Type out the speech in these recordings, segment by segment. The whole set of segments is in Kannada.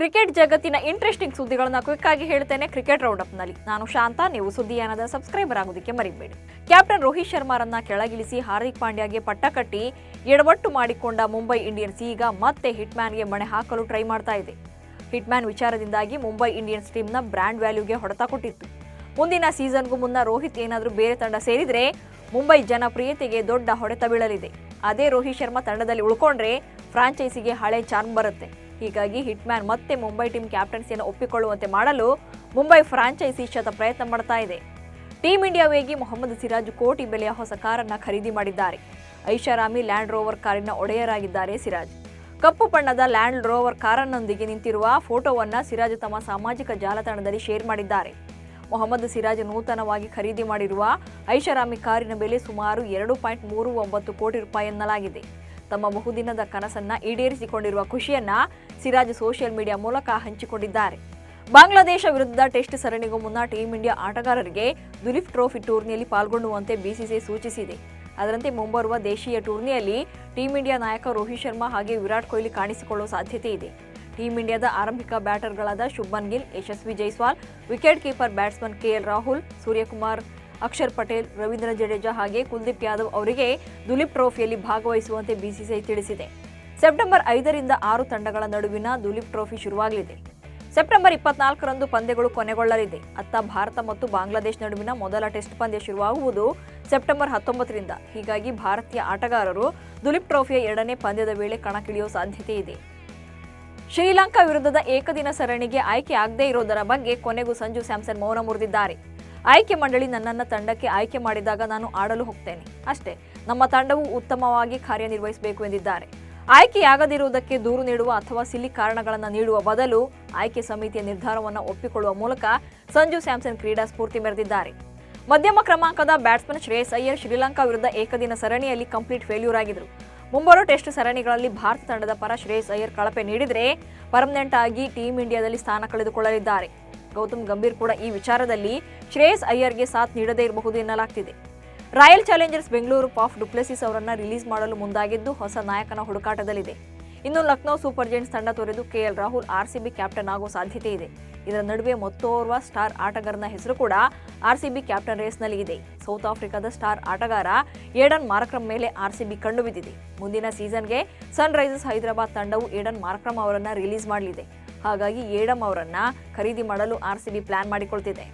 ಕ್ರಿಕೆಟ್ ಜಗತ್ತಿನ ಇಂಟ್ರೆಸ್ಟಿಂಗ್ ಸುದ್ದಿಗಳನ್ನು ಕ್ವಿಕ್ ಆಗಿ ಹೇಳ್ತೇನೆ ಕ್ರಿಕೆಟ್ ರೌಂಡಪ್ ನಲ್ಲಿ. ನಾನು ಶಾಂತ. ನೀವು ಸುದ್ದಿಯಾನದ ಸಬ್ಸ್ಕ್ರೈಬರ್ ಆಗೋದಕ್ಕೆ ಮರಿಬೇಡಿ. ಕ್ಯಾಪ್ಟನ್ ರೋಹಿತ್ ಶರ್ಮಾರನ್ನ ಕೆಳಗಿಳಿಸಿ ಹಾರ್ದಿಕ್ ಪಾಂಡ್ಯಗೆ ಪಟ್ಟ ಕಟ್ಟಿ ಎಡವಟ್ಟು ಮಾಡಿಕೊಂಡ ಮುಂಬೈ ಇಂಡಿಯನ್ಸ್ ಈಗ ಮತ್ತೆ ಹಿಟ್ಮ್ಯಾನ್ಗೆ ಮಣೆ ಹಾಕಲು ಟ್ರೈ ಮಾಡ್ತಾ ಇದೆ. ಹಿಟ್ಮ್ಯಾನ್ ವಿಚಾರದಿಂದಾಗಿ ಮುಂಬೈ ಇಂಡಿಯನ್ಸ್ ಟೀಮ್ನ ಬ್ರ್ಯಾಂಡ್ ವ್ಯಾಲ್ಯೂಗೆ ಹೊಡೆತ ಕೊಟ್ಟಿತ್ತು. ಮುಂದಿನ ಸೀಸನ್ಗೂ ಮುನ್ನ ರೋಹಿತ್ ಏನಾದರೂ ಬೇರೆ ತಂಡ ಸೇರಿದ್ರೆ ಮುಂಬೈ ಜನಪ್ರಿಯತೆಗೆ ದೊಡ್ಡ ಹೊಡೆತ ಬೀಳಲಿದೆ. ಅದೇ ರೋಹಿತ್ ಶರ್ಮಾ ತಂಡದಲ್ಲಿ ಉಳ್ಕೊಂಡ್ರೆ ಫ್ರಾಂಚೈಸಿಗೆ ಹಳೆ ಚಾರ್ಮ್ ಬರುತ್ತೆ. ಹೀಗಾಗಿ ಹಿಟ್ಮ್ಯಾನ್ ಮತ್ತೆ ಮುಂಬೈ ಟೀಮ್ ಕ್ಯಾಪ್ಟನ್ಸಿಯನ್ನು ಒಪ್ಪಿಕೊಳ್ಳುವಂತೆ ಮಾಡಲು ಮುಂಬೈ ಫ್ರಾಂಚೈಸಿ ಶತ ಪ್ರಯತ್ನ ಮಾಡ್ತಾ ಇದೆ. ಟೀಮ್ ಇಂಡಿಯಾ ವೇಗಿ ಮೊಹಮ್ಮದ್ ಸಿರಾಜ್ ಕೋಟಿ ಬೆಲೆಯ ಹೊಸ ಕಾರನ್ನು ಖರೀದಿ ಮಾಡಿದ್ದಾರೆ. ಐಷಾರಾಮಿ ಲ್ಯಾಂಡ್ ರೋವರ್ ಕಾರಿನ ಒಡೆಯರಾಗಿದ್ದಾರೆ ಸಿರಾಜ್. ಕಪ್ಪು ಬಣ್ಣದ ಲ್ಯಾಂಡ್ ರೋವರ್ ಕಾರನ್ನೊಂದಿಗೆ ನಿಂತಿರುವ ಫೋಟೋವನ್ನು ಸಿರಾಜ್ ತಮ್ಮ ಸಾಮಾಜಿಕ ಜಾಲತಾಣದಲ್ಲಿ ಶೇರ್ ಮಾಡಿದ್ದಾರೆ. ಮೊಹಮ್ಮದ್ ಸಿರಾಜ್ ನೂತನವಾಗಿ ಖರೀದಿ ಮಾಡಿರುವ ಐಷಾರಾಮಿ ಕಾರಿನ ಬೆಲೆ ಸುಮಾರು 2.39 ಕೋಟಿ ರೂಪಾಯಿ ಎನ್ನಲಾಗಿದೆ. ತಮ್ಮ ಬಹುದಿನದ ಕನಸನ್ನ ಈಡೇರಿಸಿಕೊಂಡಿರುವ ಖುಷಿಯನ್ನ ಸಿರಾಜ್ ಸೋಷಿಯಲ್ ಮೀಡಿಯಾ ಮೂಲಕ ಹಂಚಿಕೊಂಡಿದ್ದಾರೆ. ಬಾಂಗ್ಲಾದೇಶ ವಿರುದ್ಧ ಟೆಸ್ಟ್ ಸರಣಿಗೂ ಮುನ್ನ ಟೀಂ ಇಂಡಿಯಾ ಆಟಗಾರರಿಗೆ ದುಲೀಪ್ ಟ್ರೋಫಿ ಟೂರ್ನಿಯಲ್ಲಿ ಪಾಲ್ಗೊಳ್ಳುವಂತೆ ಬಿಸಿಸಿಐ ಸೂಚಿಸಿದೆ. ಅದರಂತೆ ಮುಂಬರುವ ದೇಶೀಯ ಟೂರ್ನಿಯಲ್ಲಿ ಟೀಂ ಇಂಡಿಯಾ ನಾಯಕ ರೋಹಿತ್ ಶರ್ಮಾ ಹಾಗೆ ವಿರಾಟ್ ಕೊಹ್ಲಿ ಕಾಣಿಸಿಕೊಳ್ಳುವ ಸಾಧ್ಯತೆ ಇದೆ. ಟೀಂ ಇಂಡಿಯಾದ ಆರಂಭಿಕ ಬ್ಯಾಟರ್ಗಳಾದ Shubman Gill, Yashasvi Jaiswal, wicket keeper batsman KL Rahul, Suryakumar, Axar Patel, Ravindra Jadeja ಹಾಗೆ ಕುಲ್ದೀಪ್ ಯಾದವ್ ಅವರಿಗೆ ದುಲೀಪ್ ಟ್ರೋಫಿಯಲ್ಲಿ ಭಾಗವಹಿಸುವಂತೆ ಬಿಸಿಸಿಐ ತಿಳಿಸಿದೆ. ಸೆಪ್ಟೆಂಬರ್ 5ರಿಂದ 6 ತಂಡಗಳ ನಡುವಿನ ದುಲೀಪ್ ಟ್ರೋಫಿ ಶುರುವಾಗಲಿದೆ. ಸೆಪ್ಟೆಂಬರ್ 24ರಂದು ಪಂದ್ಯಗಳು ಕೊನೆಗೊಳ್ಳಲಿದೆ. ಅತ್ತ ಭಾರತ ಮತ್ತು ಬಾಂಗ್ಲಾದೇಶ ನಡುವಿನ ಮೊದಲ ಟೆಸ್ಟ್ ಪಂದ್ಯ ಶುರುವಾಗುವುದು ಸೆಪ್ಟೆಂಬರ್ 19ರಿಂದ. ಹೀಗಾಗಿ ಭಾರತೀಯ ಆಟಗಾರರು ದುಲೀಪ್ ಟ್ರೋಫಿಯ 2ನೇ ಪಂದ್ಯದ ವೇಳೆ ಕಣಕ್ಕಿಳಿಯುವ ಸಾಧ್ಯತೆ ಇದೆ. ಶ್ರೀಲಂಕಾ ವಿರುದ್ಧದ ಏಕದಿನ ಸರಣಿಗೆ ಆಯ್ಕೆ ಆಗದೇ ಇರೋದರ ಬಗ್ಗೆ ಕೊನೆಗೂ ಸಂಜು ಸ್ಯಾಮ್ಸನ್ ಮೌನ ಮುರಿದಿದ್ದಾರೆ. ಆಯ್ಕೆ ಮಂಡಳಿ ನನ್ನನ್ನು ತಂಡಕ್ಕೆ ಆಯ್ಕೆ ಮಾಡಿದಾಗ ನಾನು ಆಡಲು ಹೋಗ್ತೇನೆ ಅಷ್ಟೇ. ನಮ್ಮ ತಂಡವು ಉತ್ತಮವಾಗಿ ಕಾರ್ಯನಿರ್ವಹಿಸಬೇಕು ಎಂದಿದ್ದಾರೆ. ಆಯ್ಕೆಯಾಗದಿರುವುದಕ್ಕೆ ದೂರು ನೀಡುವ ಅಥವಾ ಸಿಲ್ಲಿ ಕಾರಣಗಳನ್ನು ನೀಡುವ ಬದಲು ಆಯ್ಕೆ ಸಮಿತಿಯ ನಿರ್ಧಾರವನ್ನು ಒಪ್ಪಿಕೊಳ್ಳುವ ಮೂಲಕ ಸಂಜು ಸ್ಯಾಮ್ಸನ್ ಕ್ರೀಡಾ ಸ್ಫೂರ್ತಿ ಮೆರೆದಿದ್ದಾರೆ. ಮಧ್ಯಮ ಕ್ರಮಾಂಕದ ಬ್ಯಾಟ್ಸ್ಮನ್ ಶ್ರೇಯಸ್ ಅಯ್ಯರ್ ಶ್ರೀಲಂಕಾ ವಿರುದ್ಧ ಏಕದಿನ ಸರಣಿಯಲ್ಲಿ ಕಂಪ್ಲೀಟ್ ಫೇಲ್ಯೂರ್ ಆಗಿದ್ರು. ಮುಂಬರುವ ಟೆಸ್ಟ್ ಸರಣಿಗಳಲ್ಲಿ ಭಾರತ ತಂಡದ ಪರ ಶ್ರೇಯಸ್ ಅಯ್ಯರ್ ಕಳಪೆ ನೀಡಿದರೆ ಪರ್ಮನೆಂಟ್ ಆಗಿ ಟೀಂ ಇಂಡಿಯಾದಲ್ಲಿ ಸ್ಥಾನ ಕಳೆದುಕೊಳ್ಳಲಿದ್ದಾರೆ. ಗೌತಮ್ ಗಂಭೀರ್ ಕೂಡ ಈ ವಿಚಾರದಲ್ಲಿ ಶ್ರೇಯಸ್ ಅಯ್ಯರ್ಗೆ ಸಾಥ್ ನೀಡದೇ ಇರಬಹುದು ಎನ್ನಲಾಗ್ತಿದೆ. Royal Challengers Bengaluru Faf du Plessis ಅವರನ್ನು ರಿಲೀಸ್ ಮಾಡಲು ಮುಂದಾಗಿದ್ದು ಹೊಸ ನಾಯಕನ ಹುಡುಕಾಟದಲ್ಲಿದೆ. ಇನ್ನು ಲಕ್ನೋ ಸೂಪರ್ ಜೈಂಟ್ಸ್ ತಂಡ ತೊರೆದು ಕೆಎಲ್ ರಾಹುಲ್ ಆರ್ಸಿಬಿ ಕ್ಯಾಪ್ಟನ್ ಆಗುವ ಸಾಧ್ಯತೆ ಇದೆ. ಇದರ ನಡುವೆ ಮತ್ತೋರ್ವ ಸ್ಟಾರ್ ಆಟಗಾರನ ಹೆಸರು ಕೂಡ ಆರ್ಸಿಬಿ ಕ್ಯಾಪ್ಟನ್ ರೇಸ್ನಲ್ಲಿ ಇದೆ. ಸೌತ್ ಆಫ್ರಿಕಾದ ಸ್ಟಾರ್ ಆಟಗಾರ ಏಡನ್ ಮಾರ್ಕ್ರಮ್ ಮೇಲೆ ಆರ್ಸಿಬಿ ಕಂಡು ಬಿದ್ದಿದೆ. ಮುಂದಿನ ಸೀಸನ್ಗೆ ಸನ್ ರೈಸರ್ಸ್ ಹೈದರಾಬಾದ್ ತಂಡವು ಏಡನ್ ಮಾರ್ಕ್ರಮ್ ಅವರನ್ನು ರಿಲೀಸ್ ಮಾಡಲಿದೆ. ಹಾಗಾಗಿ ಏಡಮ್ ಅವರನ್ನ ಖರೀದಿ ಮಾಡಲು ಆರ್ಸಿಬಿ ಪ್ಲಾನ್ ಮಾಡಿಕೊಳ್ತಿದೆ.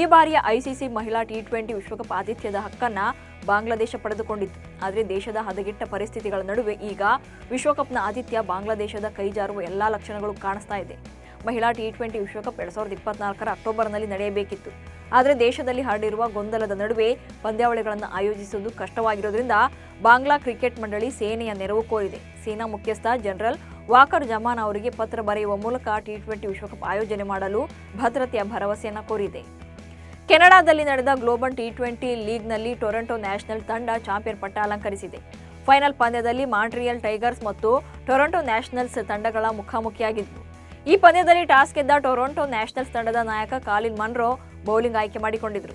ಈ ಬಾರಿಯ ಐಸಿಸಿ ಮಹಿಳಾ ಟಿ20 ವಿಶ್ವಕಪ್ ಆತಿಥ್ಯದ ಹಕ್ಕನ್ನ ಬಾಂಗ್ಲಾದೇಶ ಪಡೆದುಕೊಂಡಿತ್ತು. ಆದರೆ ದೇಶದ ಹದಗೆಟ್ಟ ಪರಿಸ್ಥಿತಿಗಳ ನಡುವೆ ಈಗ ವಿಶ್ವಕಪ್ನ ಆತಿಥ್ಯ ಬಾಂಗ್ಲಾದೇಶದ ಕೈಜಾರುವ ಎಲ್ಲಾ ಲಕ್ಷಣಗಳು ಕಾಣಿಸ್ತಾ ಇದೆ. ಮಹಿಳಾ ಟಿ20 ವಿಶ್ವಕಪ್ 2024ರ ಅಕ್ಟೋಬರ್ನಲ್ಲಿ ನಡೆಯಬೇಕಿತ್ತು. ಆದರೆ ದೇಶದಲ್ಲಿ ಹರಡಿರುವ ಗೊಂದಲದ ನಡುವೆ ಪಂದ್ಯಾವಳಿಗಳನ್ನು ಆಯೋಜಿಸುವುದು ಕಷ್ಟವಾಗಿರೋದ್ರಿಂದ ಬಾಂಗ್ಲಾ ಕ್ರಿಕೆಟ್ ಮಂಡಳಿ ಸೇನೆಯ ನೆರವು ಕೋರಿದೆ. ಸೇನಾ ಮುಖ್ಯಸ್ಥ ಜನರಲ್ ವಾಕರ್ ಜಮಾನ್ ಅವರಿಗೆ ಪತ್ರ ಬರೆಯುವ ಮೂಲಕ ಟಿ20 ವಿಶ್ವಕಪ್ ಆಯೋಜನೆ ಮಾಡಲು ಭದ್ರತೆಯ ಭರವಸೆಯನ್ನು ಕೋರಿದೆ. ಕೆನಡಾದಲ್ಲಿ ನಡೆದ ಗ್ಲೋಬಲ್ ಟಿ20 ಲೀಗ್ನಲ್ಲಿ ಟೊರೊಂಟೊ ನ್ಯಾಷನಲ್ ತಂಡ ಚಾಂಪಿಯನ್ ಪಟ್ಟ ಅಲಂಕರಿಸಿದೆ. ಫೈನಲ್ ಪಂದ್ಯದಲ್ಲಿ ಮಾಂಟ್ರಿಯಲ್ ಟೈಗರ್ಸ್ ಮತ್ತು ಟೊರೊಂಟೊ ನ್ಯಾಷನಲ್ಸ್ ತಂಡಗಳ ಮುಖಾಮುಖಿಯಾಗಿದ್ದವು. ಈ ಪಂದ್ಯದಲ್ಲಿ ಟಾಸ್ ಗೆದ್ದ ಟೊರೊಂಟೊ ನ್ಯಾಷನಲ್ಸ್ ತಂಡದ ನಾಯಕ ಕಾಲಿನ್ ಮನ್ರೋ ಬೌಲಿಂಗ್ ಆಯ್ಕೆ ಮಾಡಿಕೊಂಡಿದ್ದರು.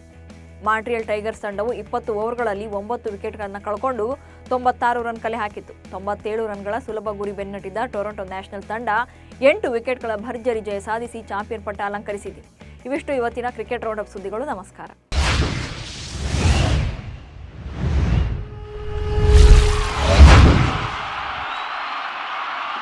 ಮಾಂಟ್ರಿಯಲ್ ಟೈಗರ್ಸ್ ತಂಡವು 20 ಓವರ್ಗಳಲ್ಲಿ 9 ವಿಕೆಟ್ಗಳನ್ನು ಕಳ್ಕೊಂಡು 96 ರನ್ ಕಲೆ ಹಾಕಿತ್ತು. 97 ರನ್ಗಳ ಸುಲಭ ಗುರಿ ಬೆನ್ನಟ್ಟಿದ್ದ ಟೊರೊಂಟೊ ನ್ಯಾಷನಲ್ ತಂಡ 8 ವಿಕೆಟ್ಗಳ ಭರ್ಜರಿ ಜಯ ಸಾಧಿಸಿ ಚಾಂಪಿಯನ್ ಪಟ್ಟ ಅಲಂಕರಿಸಿದೆ. ಇವಿಷ್ಟು ಇವತ್ತಿನ ಕ್ರಿಕೆಟ್ ರೌಂಡಪ್ ಸುದ್ದಿಗಳು. ನಮಸ್ಕಾರ.